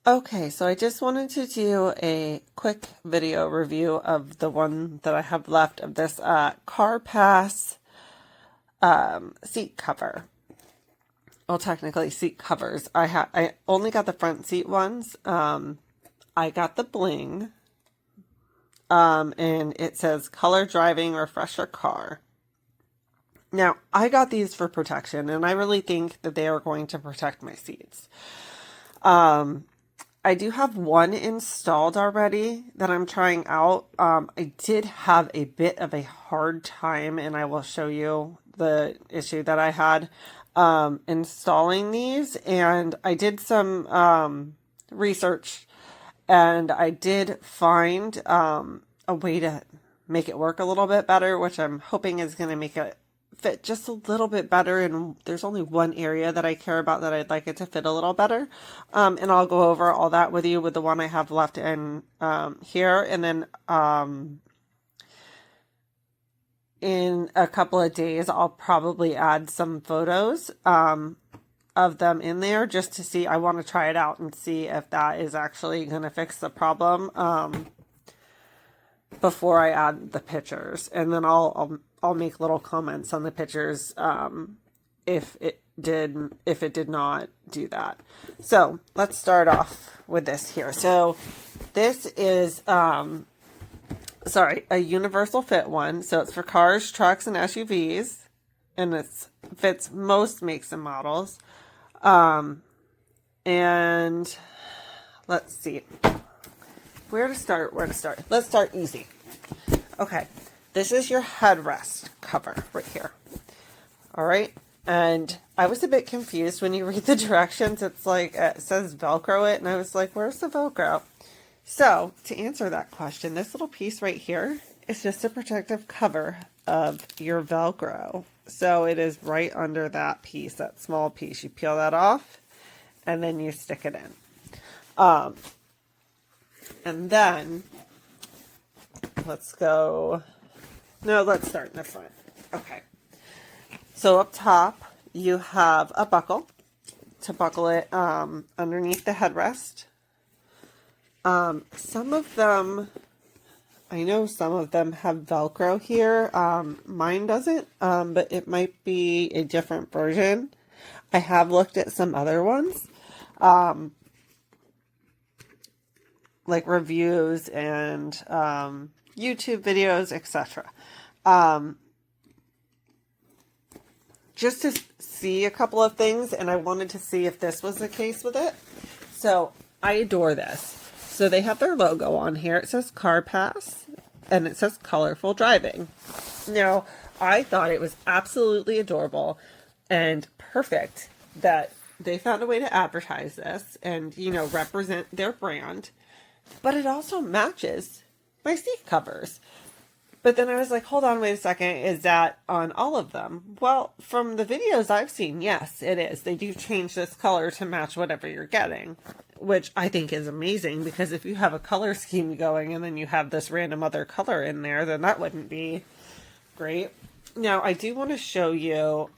Okay, so I just wanted to do a quick video review of the one that I have left of this Car Pass seat cover. Well, technically seat covers. I only got the front seat ones. I got the Bling, and it says color driving refresher car. Now, I got these for protection, and I really think that they are going to protect my seats. I do have one installed already that I'm trying out. I did have a bit of a hard time, and I will show you the issue that I had installing these. And I did some research, and I did find a way to make it work a little bit better, which I'm hoping is going to make it fit just a little bit better. And there's only one area that I care about that I'd like it to fit a little better. And I'll go over all that with you with the one I have left in here. And then in a couple of days, I'll probably add some photos of them in there just to see. I want to try it out and see if that is actually going to fix the problem before I add the pictures. And then I'll make little comments on the pictures if it did not do that. So let's start off with this here. So this is a universal fit one. So it's for cars, trucks, and SUVs, and it fits most makes and models. And let's see where to start. Let's start easy. Okay. This is your headrest cover right here. All right. And I was a bit confused when you read the directions. It's like, it says Velcro it. And I was like, where's the Velcro? So to answer that question, this little piece right here is just a protective cover of your Velcro. So it is right under that piece, that small piece. You peel that off and then you stick it in. And then let's start in the front. Okay. So up top, you have a buckle to buckle it underneath the headrest. Some of them, I know some of them have Velcro here. Mine doesn't, but it might be a different version. I have looked at some other ones, like reviews and YouTube videos, etc. Just to see a couple of things, and I wanted to see if this was the case with it. So I adore this. So they have their logo on here. It says Car Pass, and it says colorful driving. Now, I thought it was absolutely adorable and perfect that they found a way to advertise this and, represent their brand. But it also matches my seat covers. But then I was like, hold on, wait a second. Is that on all of them? Well, from the videos I've seen, yes, it is. They do change this color to match whatever you're getting, which I think is amazing, because if you have a color scheme going and then you have this random other color in there, then that wouldn't be great. Now, I do want to show you,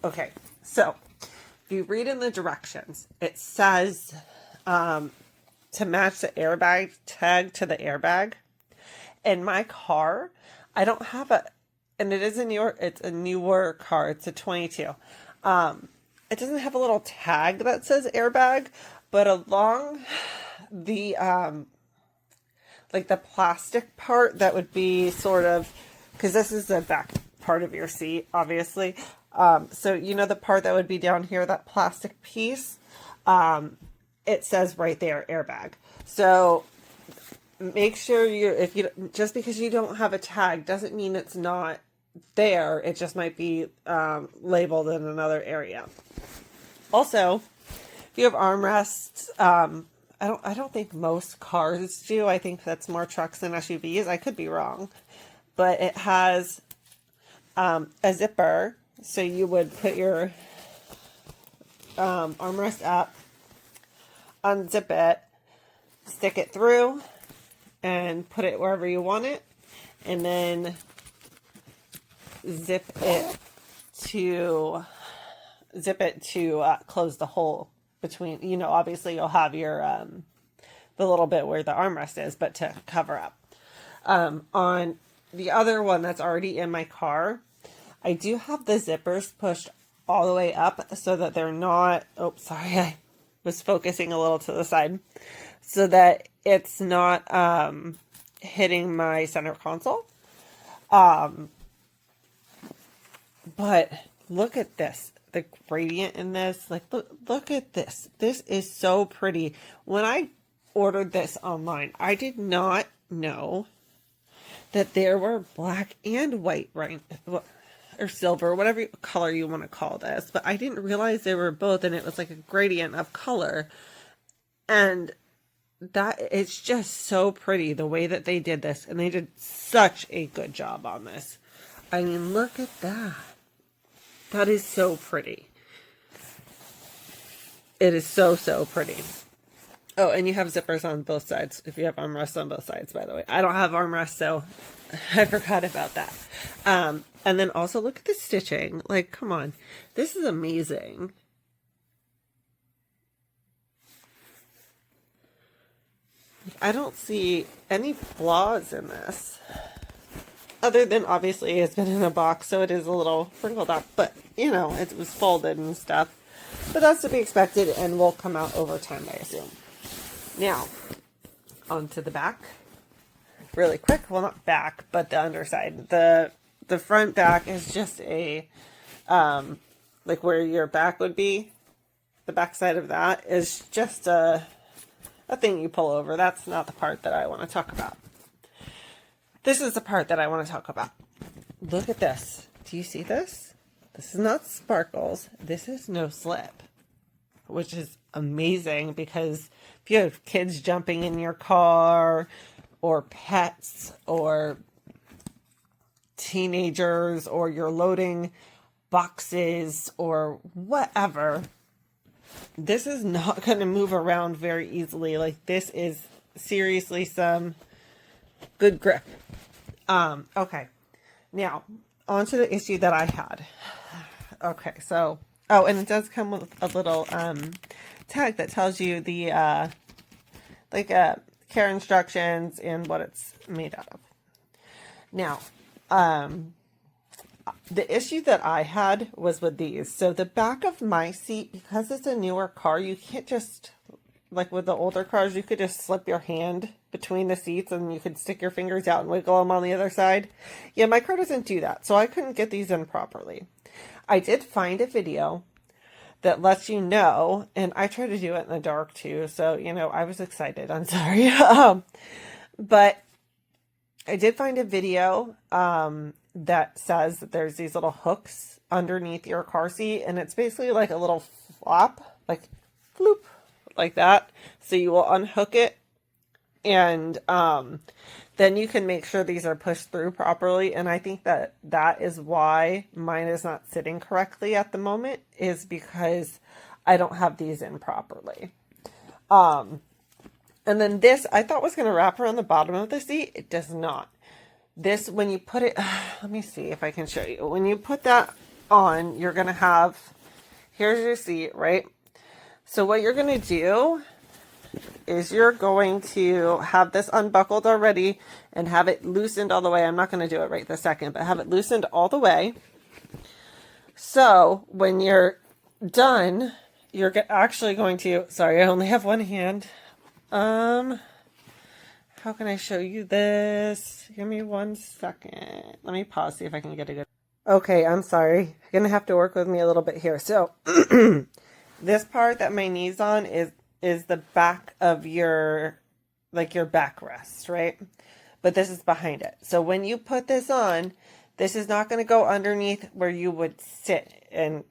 okay, so if you read in the directions, it says to match the airbag tag to the airbag. In my car, I don't have and it's a newer car. It's a 22. It doesn't have a little tag that says airbag, but along the, like the plastic part that would be sort of, because this is the back part of your seat, obviously. So, the part that would be down here, that plastic piece, it says right there, airbag. So make sure just because you don't have a tag doesn't mean it's not there. It just might be labeled in another area. Also, if you have armrests, I don't think most cars do. I think that's more trucks than SUVs. I could be wrong, but it has a zipper, so you would put your armrest up, unzip it, stick it through, and put it wherever you want it, and then zip it to close the hole between, you know, obviously you'll have your, the little bit where the armrest is, but to cover up. On the other one that's already in my car, I do have the zippers pushed all the way up so that they're not, oh, sorry, I was focusing a little to the side, so that it's not hitting my center console. But look at this, the gradient in this, like, look at this. This is so pretty. When I ordered this online, I did not know that there were black and white, right, or silver, whatever color you want to call this, but I didn't realize they were both, and it was like a gradient of color. And that, it's just so pretty the way that they did this, and they did such a good job on this. I mean, look at that. That is so pretty. It is so, so pretty. Oh, and you have zippers on both sides, if you have armrests on both sides, by the way. I don't have armrests, so I forgot about that. And then also look at the stitching. Like, come on. This is amazing. I don't see any flaws in this. Other than, obviously, it's been in a box, so it is a little wrinkled up. But, you know, it was folded and stuff. But that's to be expected and will come out over time, I assume. Now, onto the back. Really quick. Well, not back, but the underside. The front back is just a, like where your back would be. The back side of that is just a thing you pull over. That's not the part that I want to talk about. This is the part that I want to talk about. Look at this. Do you see this? This is not sparkles. This is no slip, which is amazing because if you have kids jumping in your car or pets or teenagers or you're loading boxes or whatever, this is not going to move around very easily. Like, this is seriously some good grip. Okay. Now, on to the issue that I had. Okay, so, oh, and it does come with a little tag that tells you the care instructions and what it's made out of. Now, the issue that I had was with these. So the back of my seat, because it's a newer car, you can't just, like with the older cars, you could just slip your hand between the seats and you could stick your fingers out and wiggle them on the other side. Yeah, my car doesn't do that, so I couldn't get these in properly. I did find a video that lets you know, and I try to do it in the dark too, so, you know, I was excited. I'm sorry. But I did find a video that says that there's these little hooks underneath your car seat, and it's basically like a little flop, like floop, like that. So you will unhook it, and then you can make sure these are pushed through properly. And I think that that is why mine is not sitting correctly at the moment, is because I don't have these in properly. And then this, I thought was going to wrap around the bottom of the seat. It does not. This, when you put it, let me see if I can show you. When you put that on, you're going to have, here's your seat, right? So what you're going to do is you're going to have this unbuckled already and have it loosened all the way. I'm not going to do it right this second, but have it loosened all the way. So when you're done, you're actually going to, sorry, I only have one hand. How can I show you this? Give me 1 second. Let me pause, see if I can get a good... Okay, I'm sorry. You're going to have to work with me a little bit here. So, this part that my knee's on is the back of your, like your backrest, right? But this is behind it. So when you put this on, this is not going to go underneath where you would sit and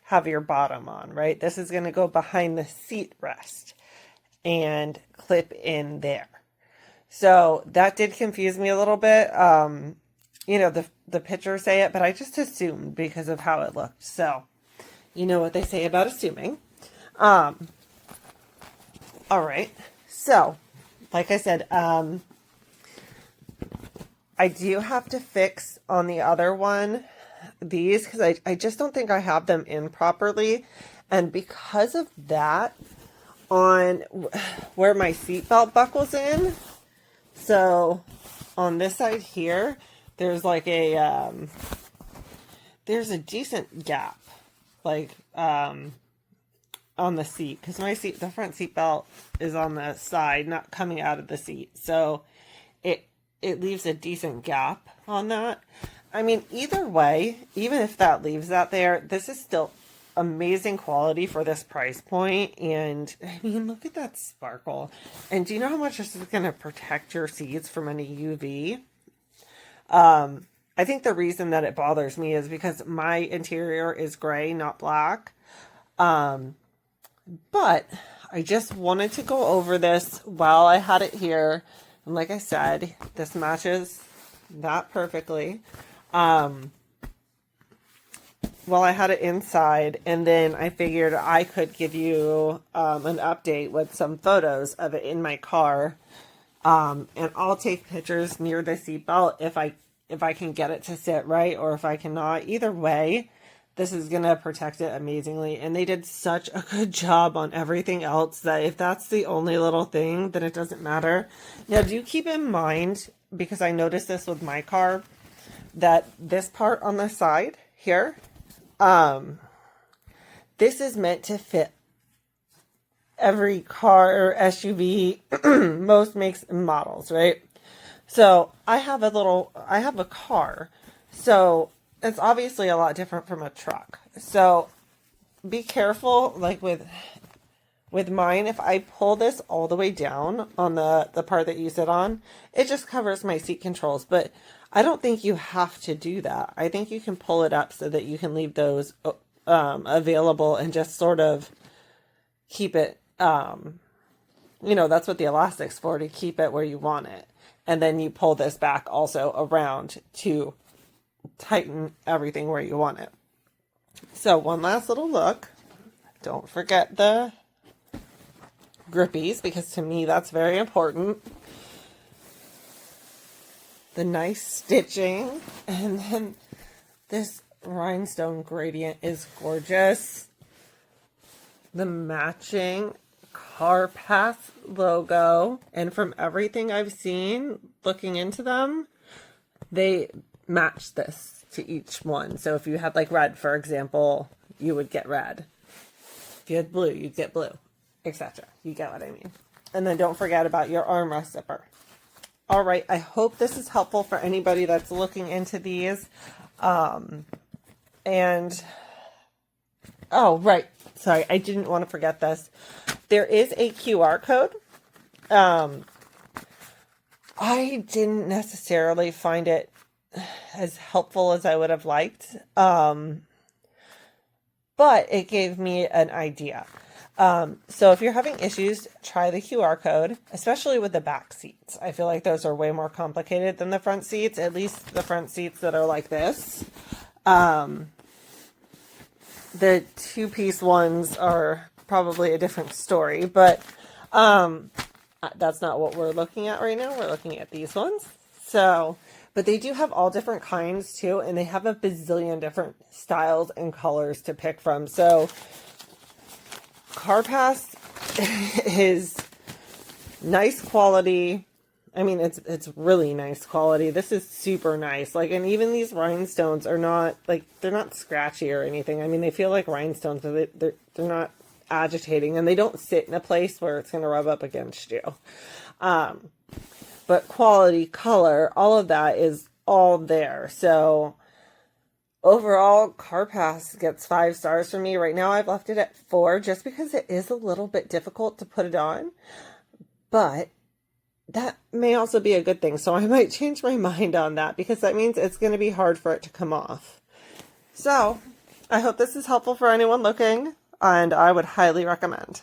have your bottom on, right? This is going to go behind the seat rest and clip in there. So that did confuse me a little bit. You know, the pictures say it, but I just assumed because of how it looked. So, you know what they say about assuming. All right. So, like I said, I do have to fix on the other one these, because I just don't think I have them in properly. And because of that, on where my seatbelt buckles in, so on this side here, there's like a, there's a decent gap, like, on the seat, because the front seat belt is on the side, not coming out of the seat. So it leaves a decent gap on that. I mean, either way, even if that leaves that there, this is still amazing quality for this price point. And I mean, look at that sparkle. And do you know how much this is going to protect your seats from any UV? I think the reason that it bothers me is because my interior is gray, not black. But I just wanted to go over this while I had it here. And like I said, this matches that perfectly. While I had it inside, and then I figured I could give you an update with some photos of it in my car. And I'll take pictures near the seatbelt if I can get it to sit right, or if I cannot. Either way, this is going to protect it amazingly. And they did such a good job on everything else that if that's the only little thing, then it doesn't matter. Now, do keep in mind, because I noticed this with my car, that this part on the side here, this is meant to fit every car or SUV, most makes and models, right? So I have a car, so it's obviously a lot different from a truck. So be careful, like with mine, if I pull this all the way down on the part that you sit on, it just covers my seat controls. But I don't think you have to do that. I think you can pull it up so that you can leave those available and just sort of keep it, that's what the elastic's for, to keep it where you want it. And then you pull this back also around to tighten everything where you want it. So one last little look. Don't forget the grippies, because to me that's very important. The nice stitching, and then this rhinestone gradient is gorgeous. The matching CarPass logo, and from everything I've seen looking into them, they match this to each one. So if you had like red, for example, you would get red. If you had blue, you'd get blue, etc. You get what I mean. And then don't forget about your armrest zipper. All right, I hope this is helpful for anybody that's looking into these. Oh, right. Sorry, I didn't want to forget this. There is a QR code. I didn't necessarily find it as helpful as I would have liked, but it gave me an idea. So if you're having issues, try the QR code, especially with the back seats. I feel like those are way more complicated than the front seats, at least the front seats that are like this. The two-piece ones are probably a different story, but that's not what we're looking at right now. We're looking at these ones. So, but they do have all different kinds too, and they have a bazillion different styles and colors to pick from. So CarPass is nice quality. I mean, it's really nice quality. This is super nice. Like, and even these rhinestones are not, like, they're not scratchy or anything. I mean, they feel like rhinestones, but they're not agitating, and they don't sit in a place where it's going to rub up against you. But quality, color, all of that is all there. So overall, CarPass gets 5 stars from me. Right now, I've left it at 4 just because it is a little bit difficult to put it on. But that may also be a good thing. So I might change my mind on that, because that means it's going to be hard for it to come off. So I hope this is helpful for anyone looking, and I would highly recommend.